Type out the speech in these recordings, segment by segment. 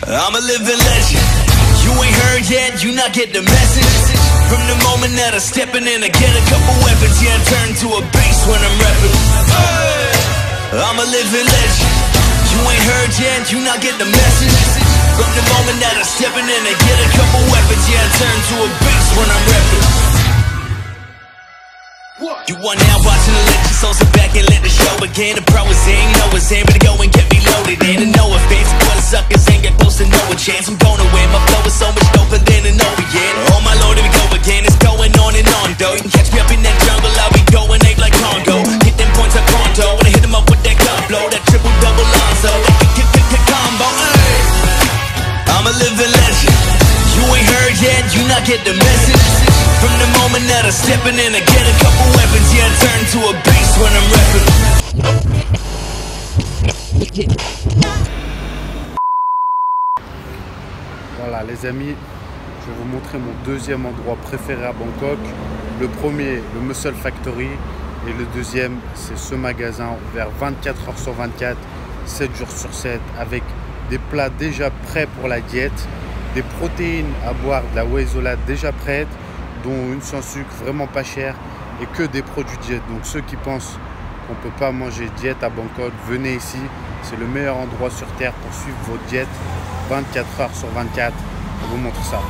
I'm a living legend. You ain't heard yet, you not get the message. From the moment that I steppin' in, I get a couple weapons. Yeah, I turn to a beast when I'm rapping. Hey! I'm a living legend. You ain't heard yet, you not get the message. From the moment that I steppin' in, I get a couple weapons. Yeah, I turn to a beast when I'm rapping. You are now watching the lecture, so sit back and let the show begin. The pro is in, you know it's in, but go and get me loaded in. And no offense, what the suckers ain't got close to no chance. I'm gonna win, my flow is so much doper than an overhead. Oh my lord, here we go again, it's going on and on though. You can catch me up in that jungle, I'll be going ape like Congo. Hit them points like Pronto, when I hit them up with that gun blow. That triple double Lonzo, that combo, ay. I'm a living legend. You ain't heard yet, you not get the message. From the moment that I steppin' in, I get a couple weapons. Yeah, I turn to a beast when I'm rapping. Voilà les amis, je vais vous montrer mon deuxième endroit préféré à Bangkok. Le premier, le Muscle Factory, et le deuxième, c'est ce magasin ouvert 24 heures sur 24, 7 jours sur 7, avec des plats déjà prêts pour la diète, des protéines à boire, de la whey isolate déjà prête, dont une sans sucre, vraiment pas chère, et que des produits diète. Donc ceux qui pensent qu'on ne peut pas manger diète à Bangkok, venez ici, c'est le meilleur endroit sur terre pour suivre votre diète 24 heures sur 24. Je vous montre ça.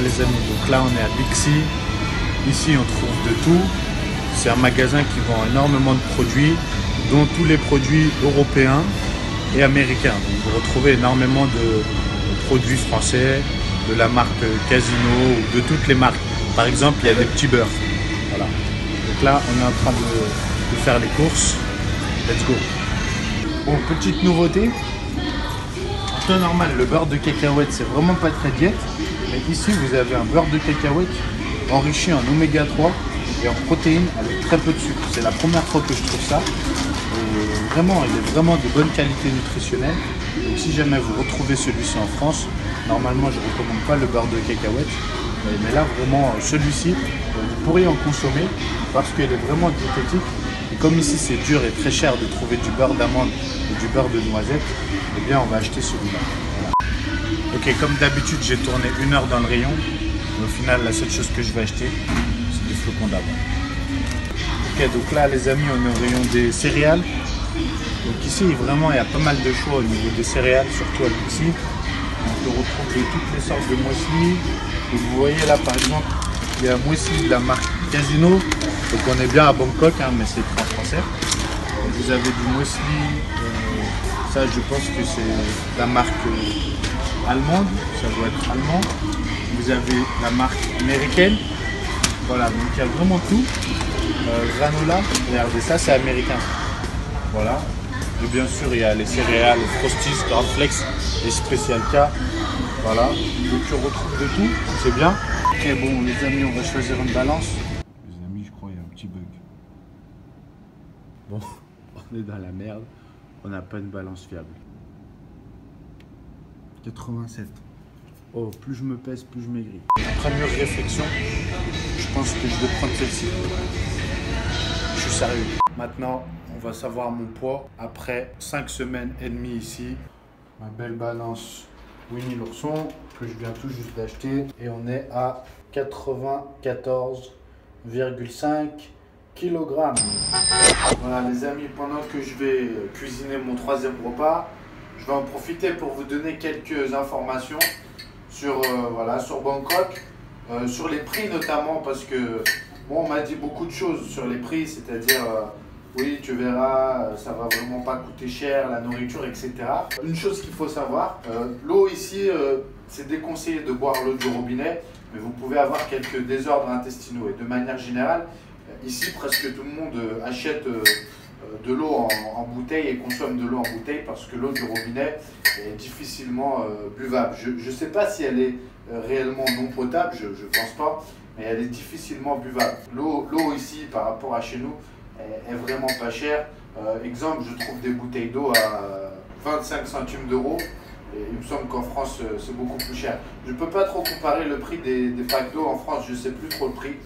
Les amis, donc là on est à Bixi. Ici on trouve de tout. C'est un magasin qui vend énormément de produits, dont tous les produits européens et américains. Donc vous retrouvez énormément de produits français, de la marque Casino ou de toutes les marques. Par exemple, il y a des petits beurres. Voilà. Donc là on est en train de faire les courses. Let's go. Bon, petite nouveauté. En temps normal, le beurre de cacahuète, c'est vraiment pas très diète. Mais ici, vous avez un beurre de cacahuète enrichi en oméga 3 et en protéines avec très peu de sucre. C'est la première fois que je trouve ça. Et vraiment, il est vraiment de bonne qualité nutritionnelle. Donc si jamais vous retrouvez celui-ci en France, normalement, je ne recommande pas le beurre de cacahuète. Mais là, vraiment, celui-ci, vous pourriez en consommer parce qu'il est vraiment diététique. Et comme ici, c'est dur et très cher de trouver du beurre d'amande et du beurre de noisette, eh bien, on va acheter celui-là. Ok, comme d'habitude, j'ai tourné 1 heure dans le rayon. Mais au final, la seule chose que je vais acheter, c'est des flocons d'avoine. Ok, donc là, les amis, on est au rayon des céréales. Donc ici, vraiment, il y a pas mal de choix au niveau des céréales, surtout à Bixi. On peut retrouver toutes les sortes de muesli. Donc vous voyez là, par exemple, il y a un muesli de la marque Casino. Donc on est bien à Bangkok, hein, mais c'est en français. Donc, vous avez du muesli. Ça, je pense que c'est la marque allemande, ça doit être allemand. Vous avez la marque américaine. Voilà, donc il y a vraiment tout. Granola, regardez ça, c'est américain. Voilà. Et bien sûr, il y a les céréales, Frosties, Cornflakes et Special K. Voilà. Donc tu retrouves de tout, c'est bien. Ok, bon, les amis, on va choisir une balance. Les amis, je crois qu'il y a un petit bug. Bon, on est dans la merde. On n'a pas une balance fiable. 87. Oh, plus je me pèse, plus je maigris. Après mûre réflexion, je pense que je vais prendre celle-ci. Je suis sérieux. Maintenant, on va savoir mon poids après 5 semaines et demie ici. Ma belle balance Winnie l'ourson que je viens tout juste d'acheter. Et on est à 94,5 kg. Voilà les amis, pendant que je vais cuisiner mon 3e repas, je vais en profiter pour vous donner quelques informations sur, voilà, sur Bangkok, sur les prix notamment, parce que Bon, on m'a dit beaucoup de choses sur les prix, c'est-à-dire, oui, tu verras, ça va vraiment pas coûter cher, la nourriture, etc. Une chose qu'il faut savoir, l'eau ici, c'est déconseillé de boire l'eau du robinet, mais vous pouvez avoir quelques désordres intestinaux. Et de manière générale, ici, presque tout le monde achète de l'eau en bouteille et consomme de l'eau en bouteille parce que l'eau du robinet est difficilement buvable. Je ne sais pas si elle est réellement non potable, je ne pense pas, mais elle est difficilement buvable. L'eau ici, par rapport à chez nous, est vraiment pas chère. Exemple, je trouve des bouteilles d'eau à 25 centimes d'euros. Et il me semble qu'en France, c'est beaucoup plus cher. Je ne peux pas trop comparer le prix des packs d'eau en France, je ne sais plus trop le prix.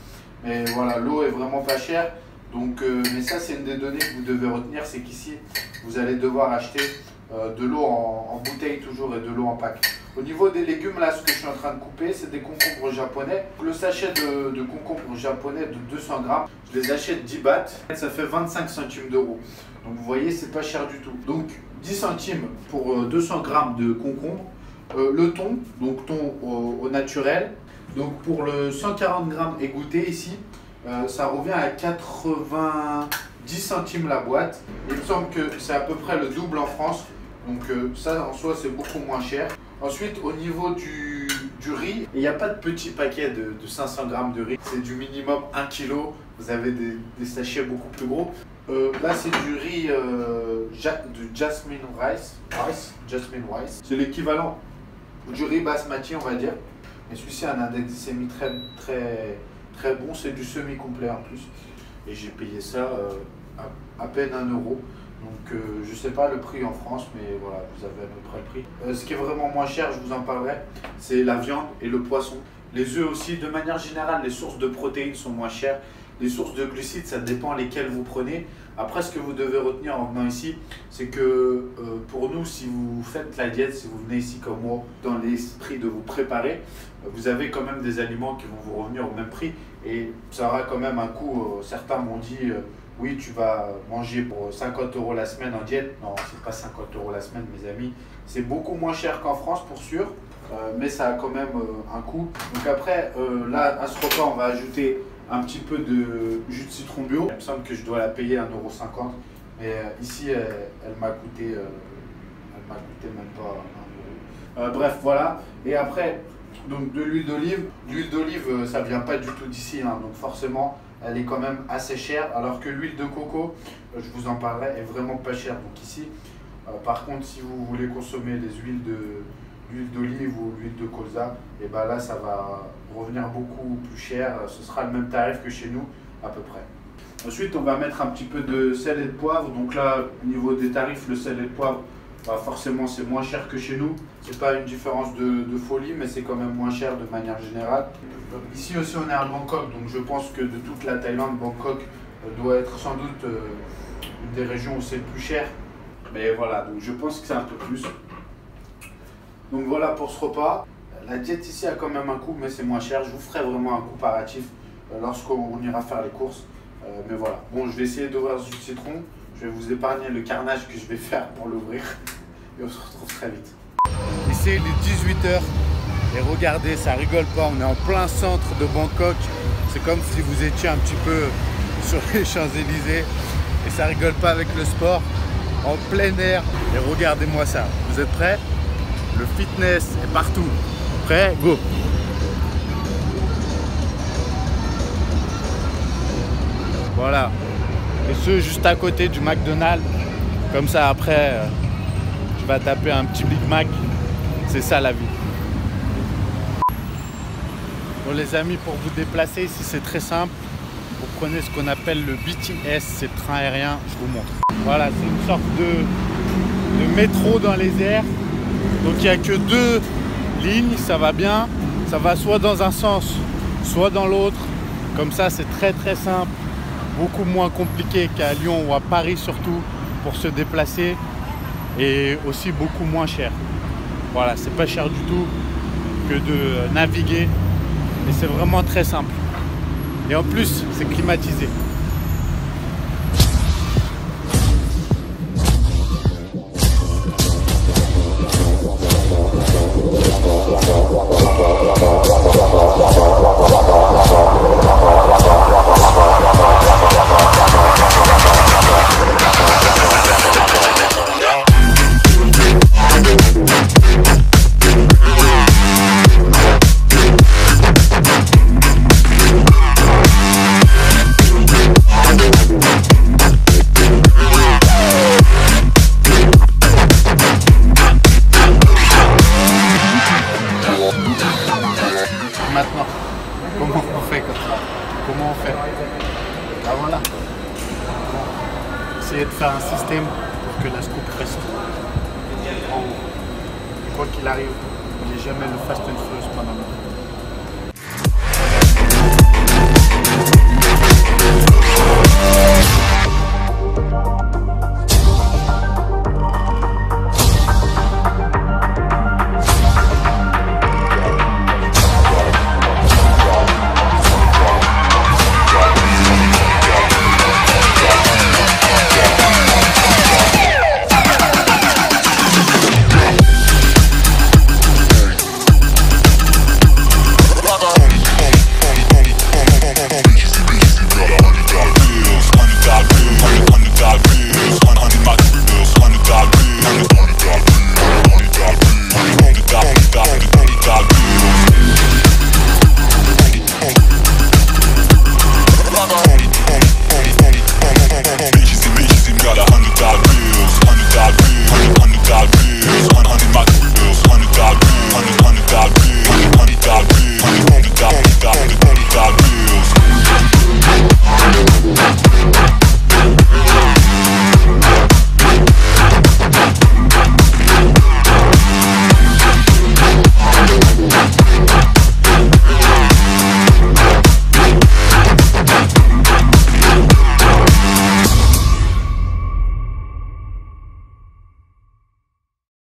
Mais voilà, l'eau est vraiment pas chère. Donc, mais ça, c'est une des données que vous devez retenir, c'est qu'ici, vous allez devoir acheter de l'eau en bouteille toujours et de l'eau en pack. Au niveau des légumes, là, ce que je suis en train de couper, c'est des concombres japonais. Le sachet de concombres japonais de 200 grammes, je les achète 10 bahts. Ça fait 25 centimes d'euros. Donc, vous voyez, c'est pas cher du tout. Donc, 10 centimes pour 200 grammes de concombres. Le thon, donc thon au naturel. Donc, pour le 140 grammes égoutté ici, ça revient à 90 centimes la boîte. Il me semble que c'est à peu près le double en France. Donc ça en soi c'est beaucoup moins cher. Ensuite au niveau du riz, il n'y a pas de petit paquet de 500 grammes de riz. C'est du minimum 1 kg. Vous avez des sachets beaucoup plus gros. Là c'est du riz de Jasmine Rice. Jasmine Rice. C'est l'équivalent du riz basmati on va dire. Et celui-ci a un index glycémique très bon, c'est du semi-complet en plus. Et j'ai payé ça à peine 1 euro. Donc je sais pas le prix en France, mais voilà, vous avez à peu près le prix. Ce qui est vraiment moins cher, je vous en parlerai, c'est la viande et le poisson. Les œufs aussi, de manière générale, les sources de protéines sont moins chères. Les sources de glucides, ça dépend lesquelles vous prenez. Après, ce que vous devez retenir en venant ici, c'est que pour nous, si vous faites la diète, si vous venez ici comme moi, dans l'esprit de vous préparer, vous avez quand même des aliments qui vont vous revenir au même prix. Et ça aura quand même un coût. Certains m'ont dit, oui, tu vas manger pour 50 euros la semaine en diète. Non, c'est pas 50 euros la semaine, mes amis. C'est beaucoup moins cher qu'en France, pour sûr. Mais ça a quand même un coût. Donc après, là, à ce repas, on va ajouter un petit peu de jus de citron bio. Il me semble que je dois la payer 1,50 €. Mais ici, elle m'a coûté même pas 1 €. Bref, voilà. Et après, donc de l'huile d'olive. L'huile d'olive, ça vient pas du tout d'ici. Hein, donc forcément, elle est quand même assez chère. Alors que l'huile de coco, je vous en parlerai, est vraiment pas chère. Donc ici, par contre, si vous voulez consommer les huiles d'olive ou l'huile de colza, et ben là ça va revenir beaucoup plus cher, ce sera le même tarif que chez nous à peu près. Ensuite on va mettre un petit peu de sel et de poivre. Donc là au niveau des tarifs, le sel et le poivre, bah forcément c'est moins cher que chez nous. C'est pas une différence de folie, mais c'est quand même moins cher de manière générale. Ici aussi on est à Bangkok, donc je pense que de toute la Thaïlande, Bangkok doit être sans doute une des régions où c'est le plus cher. Mais voilà, donc je pense que c'est un peu plus. Donc voilà pour ce repas. La diète ici a quand même un coût, mais c'est moins cher. Je vous ferai vraiment un comparatif lorsqu'on ira faire les courses. Mais voilà. Bon, je vais essayer d'ouvrir ce jus de citron. Je vais vous épargner le carnage que je vais faire pour l'ouvrir. Et on se retrouve très vite. Ici, il est 18 h. Et regardez, ça rigole pas. On est en plein centre de Bangkok. C'est comme si vous étiez un petit peu sur les Champs-Élysées. Et ça rigole pas avec le sport. En plein air. Et regardez-moi ça. Vous êtes prêts? Le fitness est partout. Prêt? Go! Voilà. Et ce, juste à côté du McDonald's. Comme ça, après, je vais taper un petit Big Mac. C'est ça la vie. Bon les amis, pour vous déplacer ici, c'est très simple. Vous prenez ce qu'on appelle le BTS, c'est le train aérien. Je vous montre. Voilà, c'est une sorte de métro dans les airs. Donc il n'y a que 2 lignes, ça va bien. Ça va soit dans un sens, soit dans l'autre. Comme ça, c'est très simple. Beaucoup moins compliqué qu'à Lyon ou à Paris surtout pour se déplacer. Et aussi beaucoup moins cher. Voilà, c'est pas cher du tout que de naviguer. Et c'est vraiment très simple. Et en plus, c'est climatisé. comment on fait? Ah voilà. Essayer de faire un système pour que la scoop reste en haut. Quoi qu'il arrive, il n'y ait jamais le fast and furious pendant le temps. Bitches got $100 bills, $100 bills.